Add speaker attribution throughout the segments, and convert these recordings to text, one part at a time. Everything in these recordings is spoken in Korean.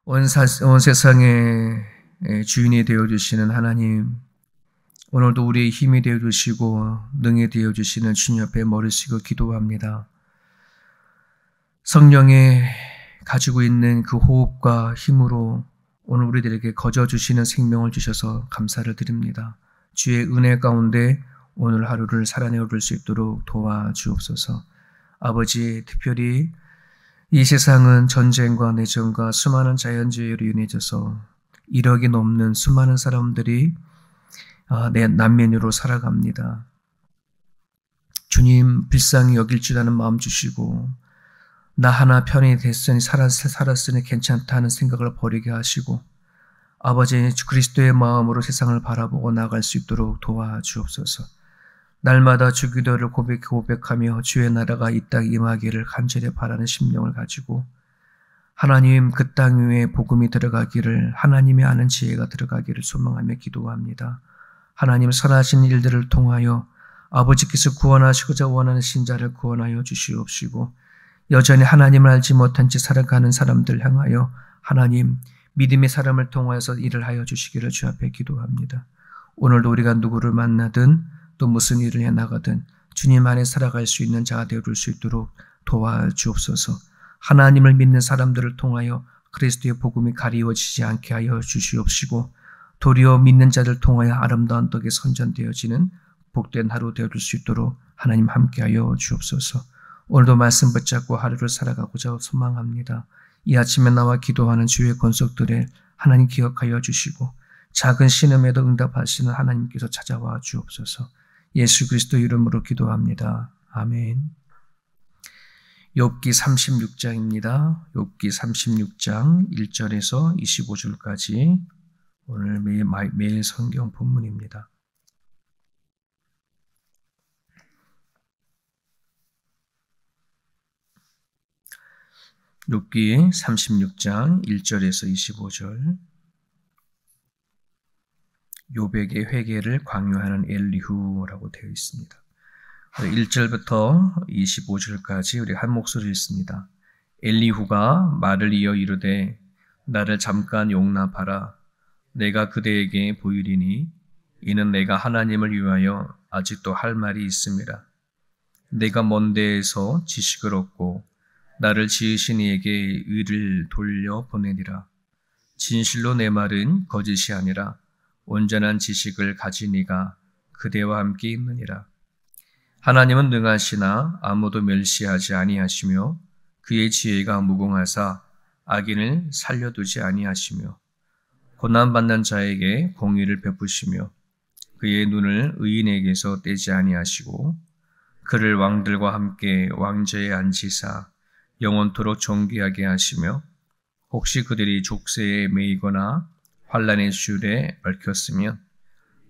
Speaker 1: 온 세상의 주인이 되어주시는 하나님, 오늘도 우리의 힘이 되어주시고 능히 되어주시는 주님 앞에 머리 숙여 기도합니다. 성령의 가지고 있는 그 호흡과 힘으로 오늘 우리들에게 거저주시는 생명을 주셔서 감사를 드립니다. 주의 은혜 가운데 오늘 하루를 살아내어 볼 수 있도록 도와주옵소서. 아버지, 특별히 이 세상은 전쟁과 내전과 수많은 자연재해로 인해져서 1억이 넘는 수많은 사람들이 난민으로 살아갑니다. 주님, 불쌍히 여길 줄 아는 마음 주시고 나 하나 편히 됐으니 살았으니 괜찮다 하는 생각을 버리게 하시고 아버지, 그리스도의 마음으로 세상을 바라보고 나아갈 수 있도록 도와주옵소서. 날마다 주 기도를 고백하며 주의 나라가 이 땅에 임하기를 간절히 바라는 심령을 가지고 하나님, 그 땅 위에 복음이 들어가기를, 하나님이 아는 지혜가 들어가기를 소망하며 기도합니다. 하나님, 선하신 일들을 통하여 아버지께서 구원하시고자 원하는 신자를 구원하여 주시옵시고 여전히 하나님을 알지 못한 채 살아가는 사람들 향하여 하나님, 믿음의 사람을 통하여서 일을 하여 주시기를 주 앞에 기도합니다. 오늘도 우리가 누구를 만나든 또 무슨 일을 해나가든 주님 안에 살아갈 수 있는 자가 되어줄 수 있도록 도와주옵소서. 하나님을 믿는 사람들을 통하여 그리스도의 복음이 가리워지지 않게 하여 주시옵시고 도리어 믿는 자들 통하여 아름다운 떡이 선전되어지는 복된 하루 되어줄 수 있도록 하나님 함께하여 주옵소서. 오늘도 말씀 붙잡고 하루를 살아가고자 소망합니다. 이 아침에 나와 기도하는 주의 권속들을 하나님 기억하여 주시고 작은 신음에도 응답하시는 하나님께서 찾아와 주옵소서. 예수 그리스도 이름으로 기도합니다. 아멘. 욥기 36장입니다. 욥기 36장 1절에서 25절까지 오늘 매일 성경 본문입니다. 욥기 36장 1절에서 25절. 욥에게 회개를 강요하는 엘리후라고 되어 있습니다. 1절부터 25절까지 우리 한 목소리 읽습니다. 엘리후가 말을 이어 이르되 나를 잠깐 용납하라. 내가 그대에게 보이리니 이는 내가 하나님을 위하여 아직도 할 말이 있음이라. 내가 먼 데에서 지식을 얻고 나를 지으신 이에게 의를 돌려 보내니라. 진실로 내 말은 거짓이 아니라 온전한 지식을 가진 이가 그대와 함께 있느니라. 하나님은 능하시나 아무도 멸시하지 아니하시며 그의 지혜가 무궁하사 악인을 살려두지 아니하시며 고난받는 자에게 공의를 베푸시며 그의 눈을 의인에게서 떼지 아니하시고 그를 왕들과 함께 왕좌에 앉히사 영원토록 존귀하게 하시며 혹시 그들이 족쇄에 매이거나 환난의 줄에 얽혔으면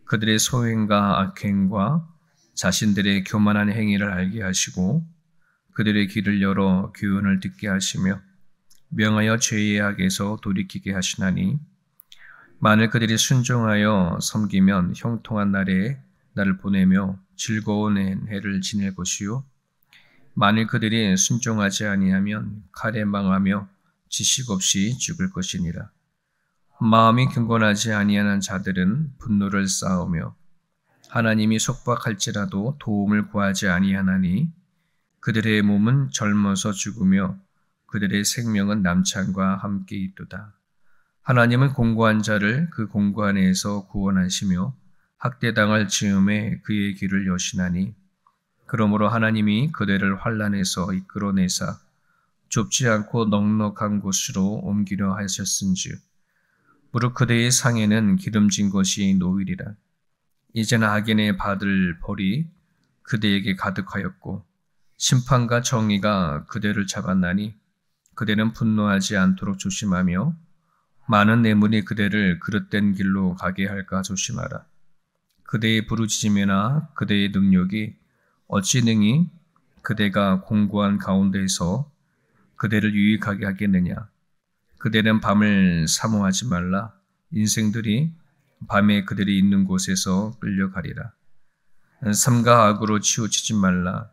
Speaker 1: 그들의 소행과 악행과 자신들의 교만한 행위를 알게 하시고 그들의 귀를 열어 교훈을 듣게 하시며 명하여 죄의 악에서 돌이키게 하시나니 만일 그들이 순종하여 섬기면 형통한 날에 나를 보내며 즐거운 해를 지낼 것이요 만일 그들이 순종하지 아니하면 칼에 망하며 지식 없이 죽을 것이니라. 마음이 경건하지 아니하는 자들은 분노를 쌓으며 하나님이 속박할지라도 도움을 구하지 아니하나니 그들의 몸은 젊어서 죽으며 그들의 생명은 남창과 함께 있도다. 하나님은 공고한 자를 그 공고한 애에서 구원하시며 학대당할 즈음에 그의 길을 여시나니 그러므로 하나님이 그들을 환난에서 이끌어내사 좁지 않고 넉넉한 곳으로 옮기려 하셨은즉 무릇 그대의 상에는 기름진 것이 놓이리라. 이제는 악인의 받을 벌이 그대에게 가득하였고 심판과 정의가 그대를 잡았나니 그대는 분노하지 않도록 조심하며 많은 뇌물이 그대를 그릇된 길로 가게 할까 조심하라. 그대의 부르짖음이나 그대의 능력이 어찌 능히 그대가 공고한 가운데에서 그대를 유익하게 하겠느냐. 그대는 밤을 사모하지 말라. 인생들이 밤에 그들이 있는 곳에서 끌려가리라. 삼가 악으로 치우치지 말라.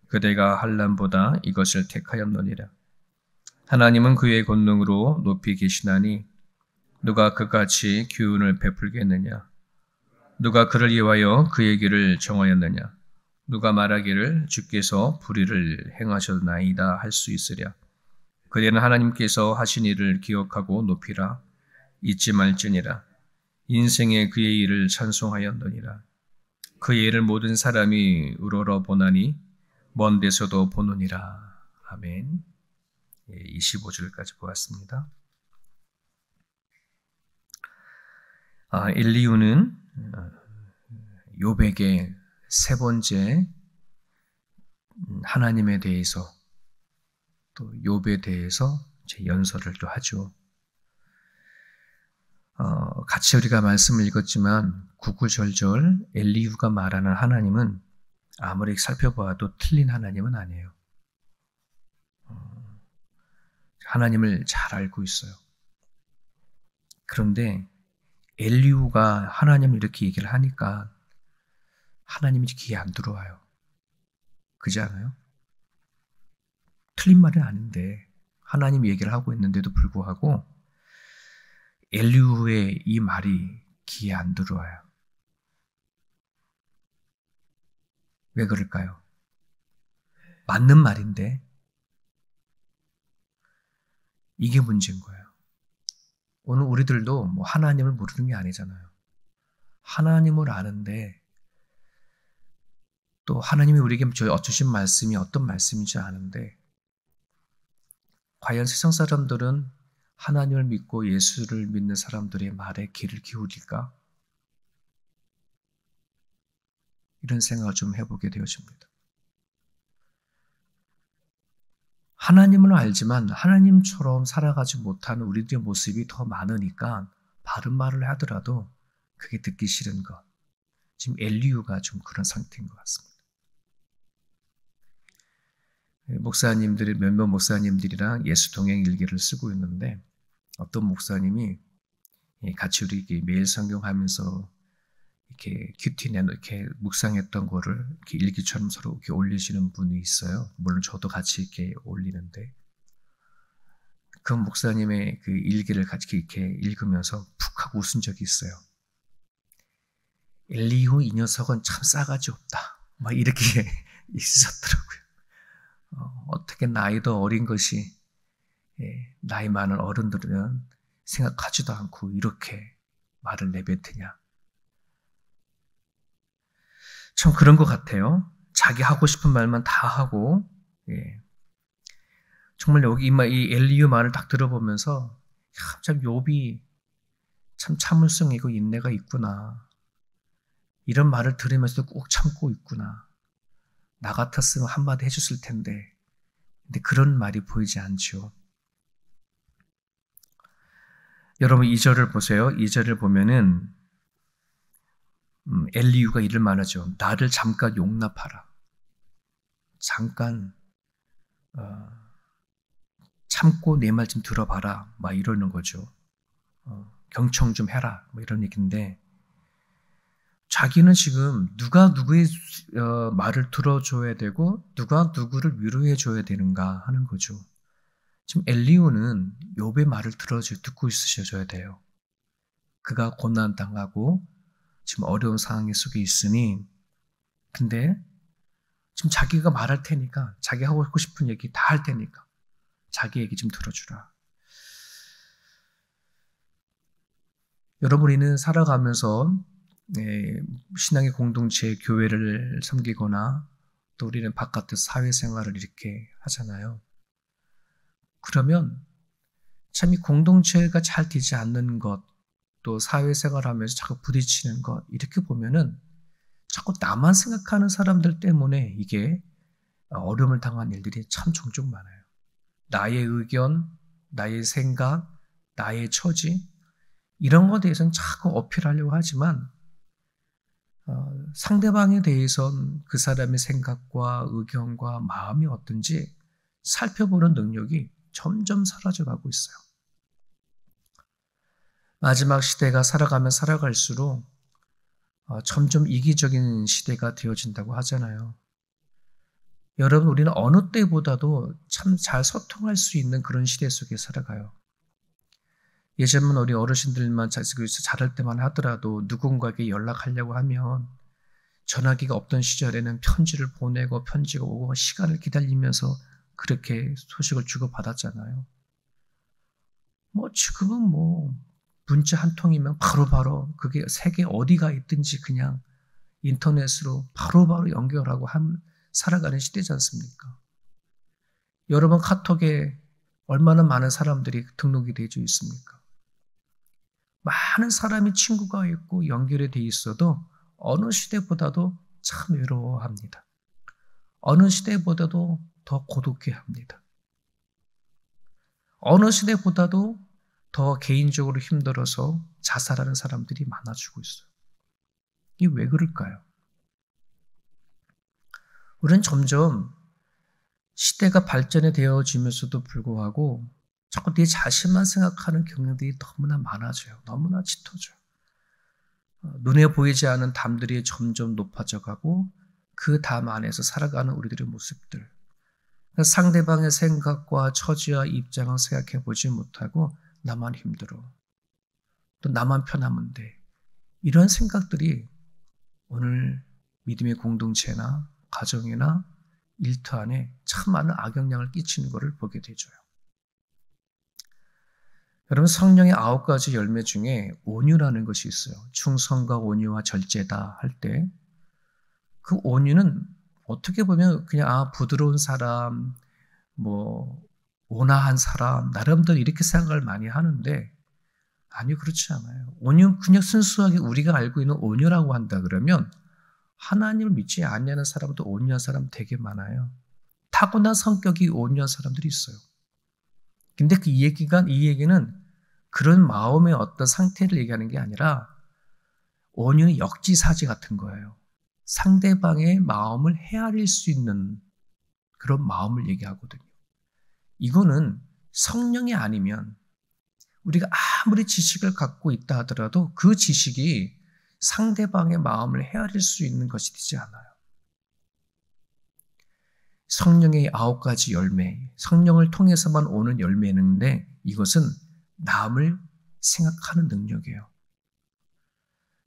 Speaker 1: 그대가 환난보다 이것을 택하였느니라. 하나님은 그의 권능으로 높이 계시나니 누가 그같이 기운을 베풀겠느냐? 누가 그를 위하여 그의 길을 정하였느냐? 누가 말하기를 주께서 불의를 행하셨나이다 할 수 있으랴? 그대는 하나님께서 하신 일을 기억하고 높이라. 잊지 말지니라. 인생에 그의 일을 찬송하였느니라. 그의 일을 모든 사람이 우러러 보나니 먼 데서도 보느니라. 아멘. 25절까지 보았습니다. 엘리후는 욥에게 세 번째 하나님에 대해서 또 욥에 대해서 연설을 또 하죠. 같이 우리가 말씀을 읽었지만 구구절절 엘리후가 말하는 하나님은 아무리 살펴봐도 틀린 하나님은 아니에요. 하나님을 잘 알고 있어요. 그런데 엘리후가 하나님을 이렇게 얘기를 하니까 하나님이 귀에 안 들어와요. 그렇지 않아요? 틀린 말은 아닌데 하나님 얘기를 하고 있는데도 불구하고 엘리후의 이 말이 귀에 안 들어와요. 왜 그럴까요? 맞는 말인데 이게 문제인 거예요. 오늘 우리들도 하나님을 모르는 게 아니잖아요. 하나님을 아는데 또 하나님이 우리에게 주신 말씀이 어떤 말씀인지 아는데 과연 세상 사람들은 하나님을 믿고 예수를 믿는 사람들의 말에 귀를 기울일까? 이런 생각을 좀 해보게 되어집니다. 하나님은 알지만 하나님처럼 살아가지 못하는 우리들의 모습이 더 많으니까 바른 말을 하더라도 그게 듣기 싫은 것. 지금 엘리후가 좀 그런 상태인 것 같습니다. 목사님들이 몇몇 목사님들이랑 예수 동행 일기를 쓰고 있는데 어떤 목사님이 같이 우리 매일 성경하면서 이렇게 큐티나 이렇게 묵상했던 거를 이렇게 일기처럼 서로 이렇게 올리시는 분이 있어요. 물론 저도 같이 이렇게 올리는데 그 목사님의 그 일기를 같이 이렇게 읽으면서 푹 하고 웃은 적이 있어요. 엘리후 이 녀석은 참 싸가지 없다. 막 이렇게 있었더라고요. 어떻게 나이도 어린 것이 나이 많은 어른들은 생각하지도 않고 이렇게 말을 내뱉으냐. 참 그런 것 같아요. 자기 하고 싶은 말만 다 하고 정말 여기 이 엘리후 말을 딱 들어보면서 참 욥이 참 참을성이 있고 인내가 있구나. 이런 말을 들으면서도 꼭 참고 있구나. 나 같았으면 한마디 해줬을 텐데 근데 그런 말이 보이지 않죠. 여러분 2절을 보세요. 2절을 보면은 엘리후가 이를 말하죠. 나를 잠깐 용납하라. 잠깐 참고 내 말 좀 들어봐라. 막 이러는 거죠. 경청 좀 해라. 뭐 이런 얘기인데 자기는 지금 누가 누구의 말을 들어줘야 되고 누가 누구를 위로해줘야 되는가 하는 거죠. 지금 엘리후는 욥의 말을 듣고 있으셔야 돼요. 그가 고난당하고 지금 어려운 상황 속에 있으니 근데 지금 자기가 말할 테니까 자기 하고 싶은 얘기 다 할 테니까 자기 얘기 좀 들어주라. 여러분이는 살아가면서 신앙의 공동체, 교회를 섬기거나 또 우리는 바깥에서 사회생활을 이렇게 하잖아요. 그러면 참 이 공동체가 잘 되지 않는 것, 또 사회생활하면서 자꾸 부딪히는 것 이렇게 보면은 자꾸 나만 생각하는 사람들 때문에 이게 어려움을 당한 일들이 참 종종 많아요. 나의 의견, 나의 생각, 나의 처지 이런 것에 대해서는 자꾸 어필하려고 하지만 상대방에 대해서는 그 사람의 생각과 의견과 마음이 어떤지 살펴보는 능력이 점점 사라져가고 있어요. 마지막 시대가 살아가면 살아갈수록 점점 이기적인 시대가 되어진다고 하잖아요. 여러분, 우리는 어느 때보다도 참 잘 소통할 수 있는 그런 시대 속에 살아가요. 예전만 우리 어르신들만 자랄 때만 하더라도 누군가에게 연락하려고 하면 전화기가 없던 시절에는 편지를 보내고 편지가 오고 시간을 기다리면서 그렇게 소식을 주고받았잖아요. 지금은 문자 한 통이면 바로바로 그게 세계 어디가 있든지 그냥 인터넷으로 바로바로 연결하고 살아가는 시대지 않습니까? 여러분 카톡에 얼마나 많은 사람들이 등록이 되어 있습니까? 많은 사람이 친구가 있고 연결이 돼 있어도 어느 시대보다도 참 외로워합니다. 어느 시대보다도 더 고독해합니다. 어느 시대보다도 더 개인적으로 힘들어서 자살하는 사람들이 많아지고 있어요. 이게 왜 그럴까요? 우리는 점점 시대가 발전이 되어지면서도 불구하고 자꾸 내 자신만 생각하는 경향들이 너무나 많아져요. 너무나 짙어져요. 눈에 보이지 않는 담들이 점점 높아져 가고 그 담 안에서 살아가는 우리들의 모습들. 상대방의 생각과 처지와 입장을 생각해 보지 못하고 나만 힘들어. 또 나만 편하면 돼. 이런 생각들이 오늘 믿음의 공동체나 가정이나 일터 안에 참 많은 악영향을 끼치는 것을 보게 되죠. 여러분, 성령의 9가지 열매 중에 온유라는 것이 있어요. 충성과 온유와 절제다 할 때 그 온유는 어떻게 보면 그냥 부드러운 사람, 온화한 사람, 나름대로 이렇게 생각을 많이 하는데 아니요, 그렇지 않아요. 온유, 그냥 순수하게 우리가 알고 있는 온유라고 한다 그러면 하나님을 믿지 않는 사람도 온유한 사람 되게 많아요. 타고난 성격이 온유한 사람들이 있어요. 근데 이 얘기는 그런 마음의 어떤 상태를 얘기하는 게 아니라 온유는 역지사지 같은 거예요. 상대방의 마음을 헤아릴 수 있는 그런 마음을 얘기하거든요. 이거는 성령이 아니면 우리가 아무리 지식을 갖고 있다 하더라도 그 지식이 상대방의 마음을 헤아릴 수 있는 것이 되지 않아요. 성령의 9가지 열매, 성령을 통해서만 오는 열매인데 이것은 남을 생각하는 능력이에요.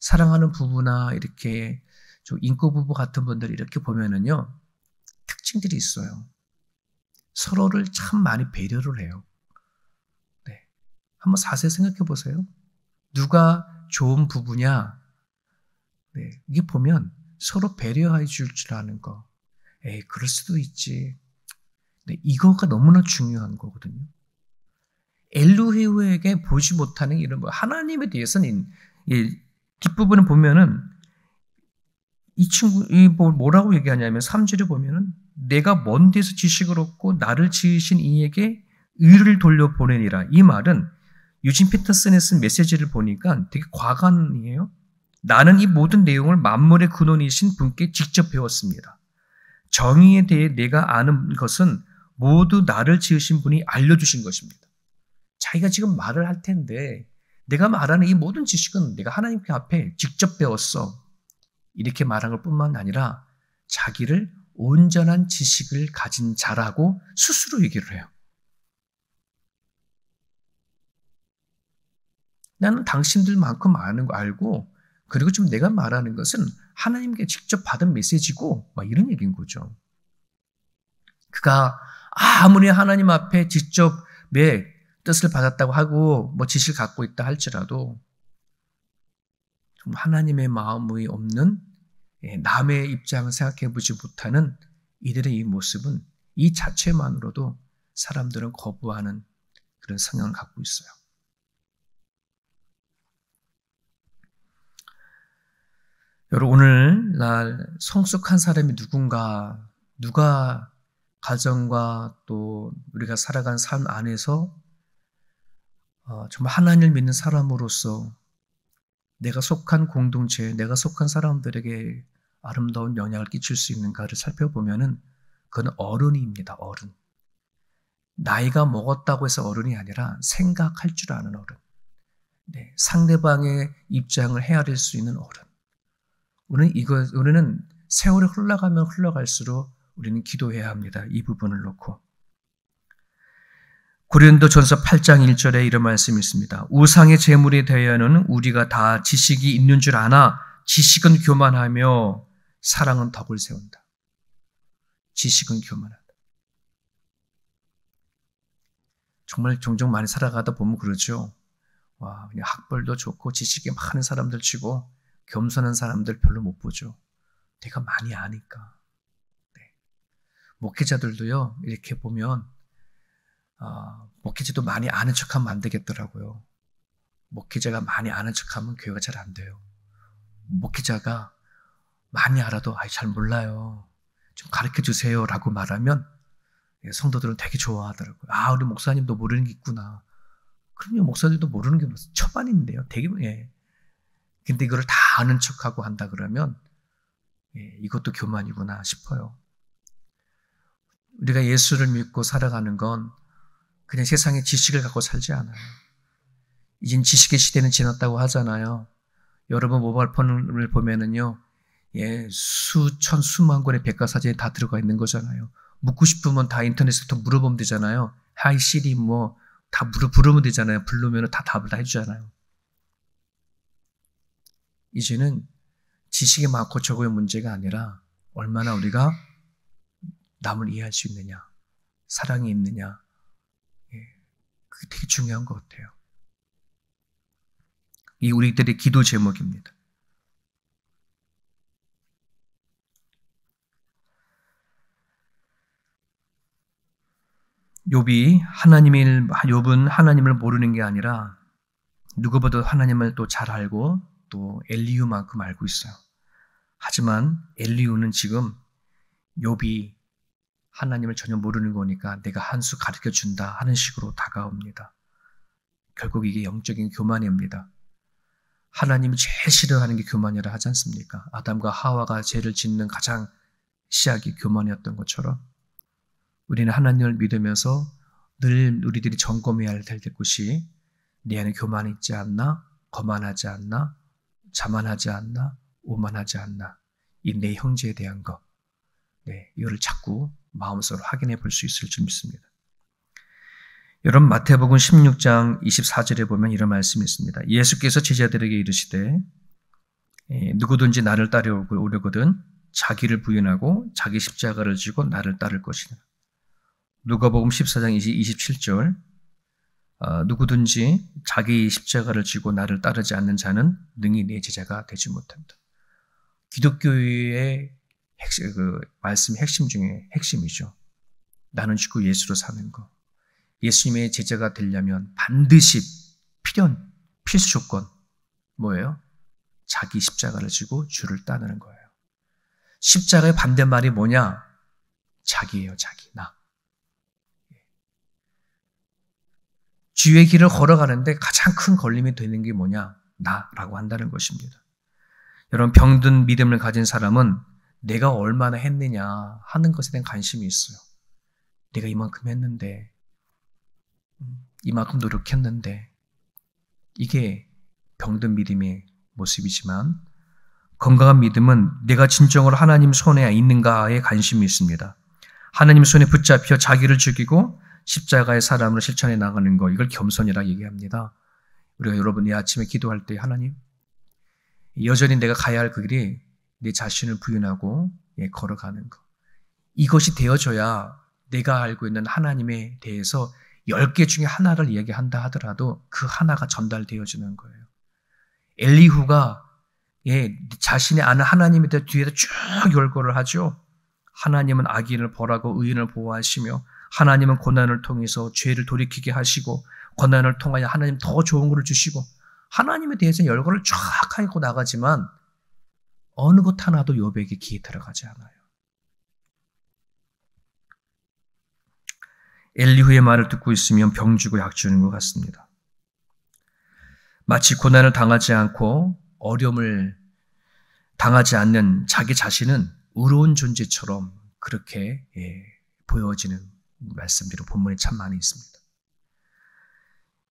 Speaker 1: 사랑하는 부부나 이렇게 좀 인고 부부 같은 분들 이렇게 보면은요, 특징들이 있어요. 서로를 참 많이 배려를 해요. 네. 한번 자세히 생각해 보세요. 누가 좋은 부부냐? 네. 이게 보면 서로 배려해 줄 줄 아는 거. 그럴 수도 있지. 네. 이거가 너무나 중요한 거거든요. 엘로헤우에게 보지 못하는 이런 하나님에 대해서는 이 뒷부분을 보면은 이 뭐라고 얘기하냐면 3절에 보면은 내가 먼 데서 지식을 얻고 나를 지으신 이에게 의를 돌려보내니라. 이 말은 유진 피터슨이 쓴 메시지를 보니까 되게 과감이에요. 나는 이 모든 내용을 만물의 근원이신 분께 직접 배웠습니다. 정의에 대해 내가 아는 것은 모두 나를 지으신 분이 알려주신 것입니다. 자기가 지금 말을 할 텐데 내가 말하는 이 모든 지식은 내가 하나님 앞에 직접 배웠어. 이렇게 말한 것 뿐만 아니라 자기를 온전한 지식을 가진 자라고 스스로 얘기를 해요. 나는 당신들만큼 아는 거 알고 그리고 좀 내가 말하는 것은 하나님께 직접 받은 메시지고 이런 얘기인 거죠. 그가 아무리 하나님 앞에 직접 내 뜻을 받았다고 하고 지식을 갖고 있다 할지라도 좀 하나님의 마음이 없는 남의 입장을 생각해 보지 못하는 이들의 이 모습은 이 자체만으로도 사람들은 거부하는 그런 성향을 갖고 있어요. 여러분, 오늘날 성숙한 사람이 누가 가정과 또 우리가 살아가는 삶 안에서 정말 하나님을 믿는 사람으로서 내가 속한 공동체, 내가 속한 사람들에게 아름다운 영향을 끼칠 수 있는가를 살펴보면은 그건 어른입니다. 어른. 나이가 먹었다고 해서 어른이 아니라 생각할 줄 아는 어른. 네, 상대방의 입장을 헤아릴 수 있는 어른. 우리는 세월이 흘러가면 흘러갈수록 우리는 기도해야 합니다. 이 부분을 놓고. 고린도전서 8장 1절에 이런 말씀이 있습니다. 우상의 제물에 대하여는 우리가 다 지식이 있는 줄 아나 지식은 교만하며 사랑은 덕을 세운다. 지식은 교만하다. 정말 종종 많이 살아가다 보면 그렇죠. 와, 그냥 학벌도 좋고 지식이 많은 사람들 치고 겸손한 사람들 별로 못 보죠. 내가 많이 아니까. 네. 목회자들도요, 이렇게 보면 목회자도 많이 아는 척하면 안 되겠더라고요. 목회자가 많이 아는 척하면 교회가 잘 안 돼요. 목회자가 많이 알아도 잘 몰라요. 좀 가르쳐 주세요 라고 말하면 성도들은 되게 좋아하더라고요. 아, 우리 목사님도 모르는 게 있구나. 그럼요, 목사들도 모르는 게 천만인데요. 되게, 근데 이거를 다 아는 척하고 한다 그러면 이것도 교만이구나 싶어요. 우리가 예수를 믿고 살아가는 건 그냥 세상의 지식을 갖고 살지 않아요. 이젠 지식의 시대는 지났다고 하잖아요. 여러분 모바일폰을 보면은요, 수천, 수만 권의 백과사전이 다 들어가 있는 거잖아요. 묻고 싶으면 다 인터넷에서 물어보면 되잖아요. 하이 시리 다 부르면 되잖아요. 부르면 다 답을 다 해주잖아요. 이제는 지식이 많고 적어의 문제가 아니라 얼마나 우리가 남을 이해할 수 있느냐, 사랑이 있느냐, 그게 되게 중요한 것 같아요. 이 우리들의 기도 제목입니다. 욥은 하나님을 모르는 게 아니라 누구보다 하나님을 또 잘 알고 또 엘리후만큼 알고 있어요. 하지만 엘리후는 지금 욥이 하나님을 전혀 모르는 거니까 내가 한 수 가르쳐 준다 하는 식으로 다가옵니다. 결국 이게 영적인 교만입니다. 하나님이 제일 싫어하는 게 교만이라 하지 않습니까? 아담과 하와가 죄를 짓는 가장 시작이 교만이었던 것처럼 우리는 하나님을 믿으면서 늘 우리들이 점검해야 될 것이 내 안에 교만이 있지 않나? 거만하지 않나? 자만하지 않나? 오만하지 않나? 이 내 형제에 대한 것. 이거를 자꾸 마음속으로 확인해 볼 수 있을 줄 믿습니다. 여러분 마태복음 16장 24절에 보면 이런 말씀이 있습니다. 예수께서 제자들에게 이르시되 누구든지 나를 따르려거든 자기를 부인하고 자기 십자가를 지고 나를 따를 것이다. 누가복음 14장 27절 누구든지 자기 십자가를 지고 나를 따르지 않는 자는 능히 내 제자가 되지 못한다. 기독교의 말씀 핵심 중에 핵심이죠. 나는 죽고 예수로 사는 거. 예수님의 제자가 되려면 반드시 필수 조건 뭐예요? 자기 십자가를 지고 주를 따르는 거예요. 십자가의 반대말이 뭐냐? 자기예요, 자기, 나. 주의 길을 걸어가는데 가장 큰 걸림이 되는 게 뭐냐? 나라고 한다는 것입니다. 여러분 병든 믿음을 가진 사람은 내가 얼마나 했느냐 하는 것에 대한 관심이 있어요. 내가 이만큼 했는데, 이만큼 노력했는데, 이게 병든 믿음의 모습이지만 건강한 믿음은 내가 진정으로 하나님 손에 있는가에 관심이 있습니다. 하나님 손에 붙잡혀 자기를 죽이고 십자가의 사람으로 실천해 나가는 거, 이걸 겸손이라 얘기합니다. 우리가 여러분 이 아침에 기도할 때 하나님, 여전히 내가 가야 할 그 길이 내 자신을 부인하고 걸어가는 거. 이것이 되어져야 내가 알고 있는 하나님에 대해서 10개 중에 하나를 이야기한다 하더라도 그 하나가 전달되어지는 거예요. 엘리후가 자신이 아는 하나님에 대해 뒤에서 쭉 열거를 하죠. 하나님은 악인을 벌하고 의인을 보호하시며 하나님은 고난을 통해서 죄를 돌이키게 하시고 고난을 통하여 하나님 더 좋은 것을 주시고 하나님에 대해서 열거를 쫙 하고 나가지만 어느 것 하나도 욥에게 귀에 들어가지 않아요. 엘리후의 말을 듣고 있으면 병주고 약주는 것 같습니다. 마치 고난을 당하지 않고 어려움을 당하지 않는 자기 자신은 의로운 존재처럼 그렇게 보여지는 말씀들이 본문에 참 많이 있습니다.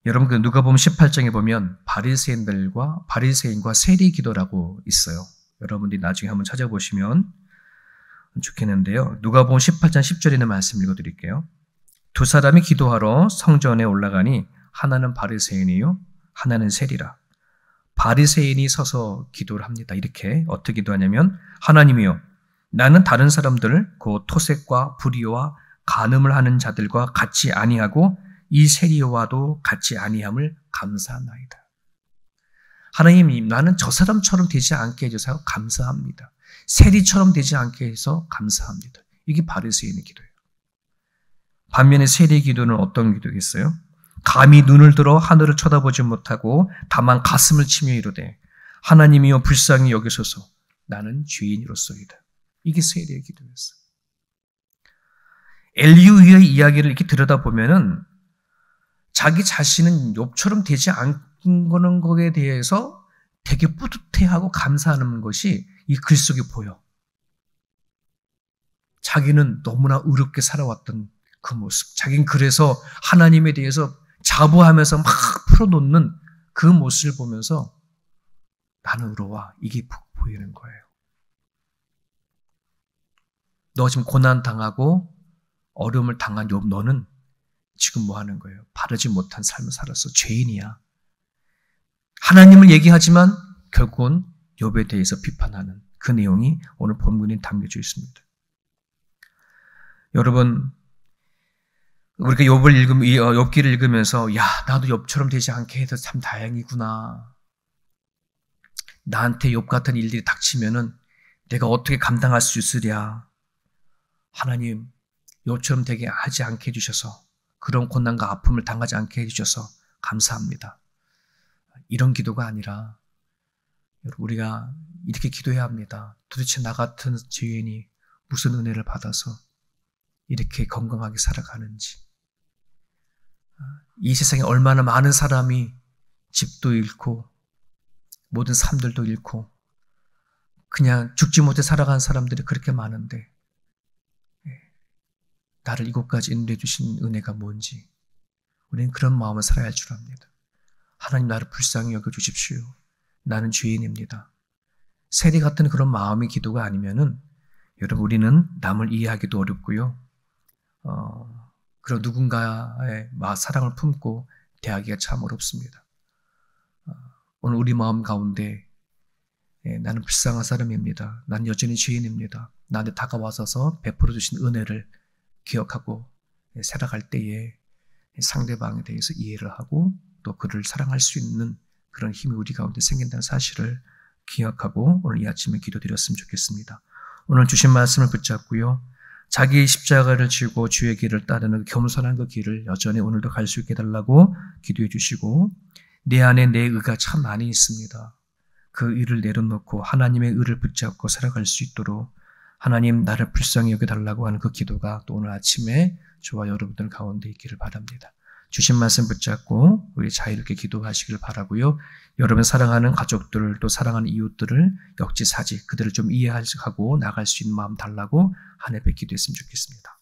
Speaker 1: 여러분 누가복음 18장에 보면 바리새인과 세리기도라고 있어요. 여러분들이 나중에 한번 찾아보시면 좋겠는데요. 누가복음 18장 10절에 있는 말씀 읽어드릴게요. 두 사람이 기도하러 성전에 올라가니 하나는 바리새인이요 하나는 세리라. 바리새인이 서서 기도를 합니다. 이렇게 어떻게 기도하냐면 하나님이요 나는 다른 사람들 곧 토색과 불의와 간음을 하는 자들과 같이 아니하고 이 세리와도 같이 아니함을 감사하나이다. 하나님 나는 저 사람처럼 되지 않게 해줘서 감사합니다. 세리처럼 되지 않게 해서 감사합니다. 이게 바리새인의 기도예요. 반면에 세리의 기도는 어떤 기도겠어요? 감히 눈을 들어 하늘을 쳐다보지 못하고 다만 가슴을 치며 이르되 하나님이여 불쌍히 여기소서 나는 죄인이로소이다. 이게 세리의 기도였어요. 엘리후의 이야기를 이렇게 들여다보면은 자기 자신은 욥처럼 되지 않는 것에 대해서 되게 뿌듯해하고 감사하는 것이 이 글 속에 보여. 자기는 너무나 의롭게 살아왔던 그 모습. 자기는 그래서 하나님에 대해서 자부하면서 막 풀어놓는 그 모습을 보면서 나는 의로워. 이게 보이는 거예요. 너 지금 고난당하고 어려움을 당한 욥 너는 지금 뭐 하는 거예요? 바르지 못한 삶을 살았어. 죄인이야. 하나님을 얘기하지만 결국은 욥에 대해서 비판하는 그 내용이 오늘 본문에 담겨져 있습니다. 여러분 우리가 욥기를 읽으면서 야 나도 욥처럼 되지 않게 해서 참 다행이구나. 나한테 욥 같은 일들이 닥치면은 내가 어떻게 감당할 수 있으랴. 하나님 욥처럼 되게 하지 않게 해주셔서 그런 고난과 아픔을 당하지 않게 해주셔서 감사합니다. 이런 기도가 아니라 우리가 이렇게 기도해야 합니다. 도대체 나 같은 죄인이 무슨 은혜를 받아서 이렇게 건강하게 살아가는지, 이 세상에 얼마나 많은 사람이 집도 잃고 모든 삶들도 잃고 그냥 죽지 못해 살아가는 사람들이 그렇게 많은데 나를 이곳까지 인도해 주신 은혜가 뭔지 우리는 그런 마음을 살아야 할 줄 압니다. 하나님 나를 불쌍히 여겨주십시오. 나는 죄인입니다. 세리 같은 그런 마음의 기도가 아니면은 여러분 우리는 남을 이해하기도 어렵고요. 그런 누군가의 사랑을 품고 대하기가 참 어렵습니다. 오늘 우리 마음 가운데 나는 불쌍한 사람입니다. 난 여전히 죄인입니다. 나한테 다가와서 베풀어 주신 은혜를 기억하고 살아갈 때에 상대방에 대해서 이해를 하고 또 그를 사랑할 수 있는 그런 힘이 우리 가운데 생긴다는 사실을 기억하고 오늘 이 아침에 기도드렸으면 좋겠습니다. 오늘 주신 말씀을 붙잡고요. 자기의 십자가를 지고 주의 길을 따르는 겸손한 그 길을 여전히 오늘도 갈 수 있게 해달라고 기도해 주시고 내 안에 내 의가 참 많이 있습니다. 그 의를 내려놓고 하나님의 의를 붙잡고 살아갈 수 있도록 하나님 나를 불쌍히 여겨달라고 하는 그 기도가 또 오늘 아침에 저와 여러분들 가운데 있기를 바랍니다. 주신 말씀 붙잡고 우리 자유롭게 기도하시길 바라고요. 여러분 사랑하는 가족들 또 사랑하는 이웃들을 역지사지 그들을 좀 이해하고 나갈 수 있는 마음 달라고 한 해 뵙기도 했으면 좋겠습니다.